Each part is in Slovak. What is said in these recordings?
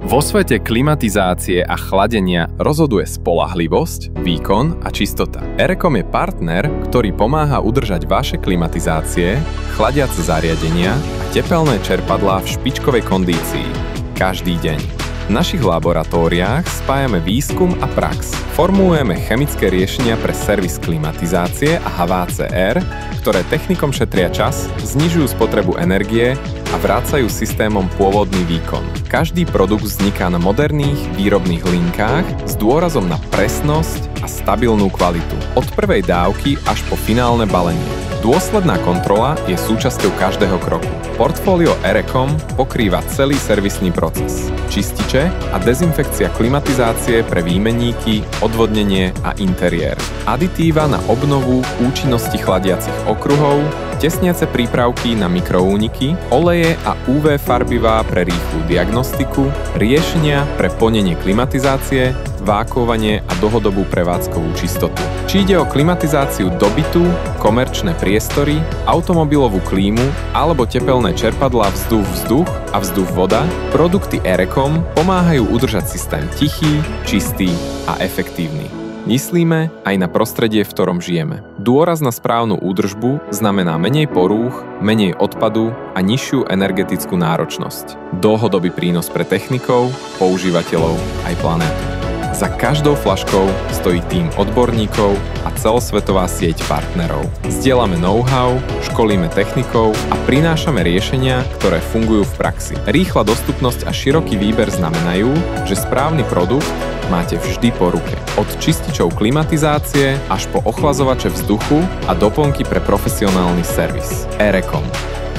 Vo svete klimatizácie a chladenia rozhoduje spoľahlivosť, výkon a čistota. Erekom je partner, ktorý pomáha udržať vaše klimatizácie, chladiace zariadenia a tepelné čerpadlá v špičkovej kondícii. Každý deň. V našich laboratóriách spájame výskum a prax. Formulujeme chemické riešenia pre servis klimatizácie a HVACR, ktoré technikom šetria čas, znižujú spotrebu energie a vrácajú systémom pôvodný výkon. Každý produkt vzniká na moderných výrobných linkách s dôrazom na presnosť a stabilnú kvalitu. Od prvej dávky až po finálne balenie. Dôsledná kontrola je súčasťou každého kroku. Portfólio Erekom pokrýva celý servisný proces. Čističe a dezinfekcia klimatizácie pre výmenníky, odvodnenie a interiér. Aditíva na obnovu účinnosti chladiacich okruhov, tesniace prípravky na mikroúniky, oleje a UV farbivá pre rýchlu diagnostiku, riešenia pre plnenie klimatizácie, vákuovanie a dlhodobú prevádzkovú čistotu. Či ide o klimatizáciu dobytu, komerčné priestory, automobilovú klímu alebo tepelné čerpadlá vzduch-vzduch a vzduch-voda, produkty Erekom pomáhajú udržať systém tichý, čistý a efektívny. Myslíme aj na prostredie, v ktorom žijeme. Dôraz na správnu údržbu znamená menej porúch, menej odpadu a nižšiu energetickú náročnosť. Dlhodobý prínos pre technikov, používateľov aj planétu. Za každou fľaškou stojí tím odborníkov a celosvetová sieť partnerov. Zdieľame know-how, školíme technikov a prinášame riešenia, ktoré fungujú v praxi. Rýchla dostupnosť a široký výber znamenajú, že správny produkt máte vždy po ruke. Od čističov klimatizácie až po ochlazovače vzduchu a doplnky pre profesionálny servis. Erekom.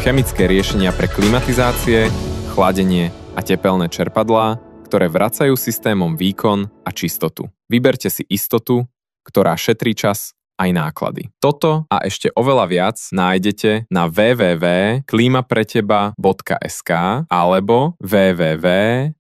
Chemické riešenia pre klimatizácie, chladenie a tepelné čerpadlá, ktoré vracajú systémom výkon a čistotu. Vyberte si istotu, ktorá šetrí čas aj náklady. Toto a ešte oveľa viac nájdete na www.klimapreteba.sk alebo www.kpt.cz.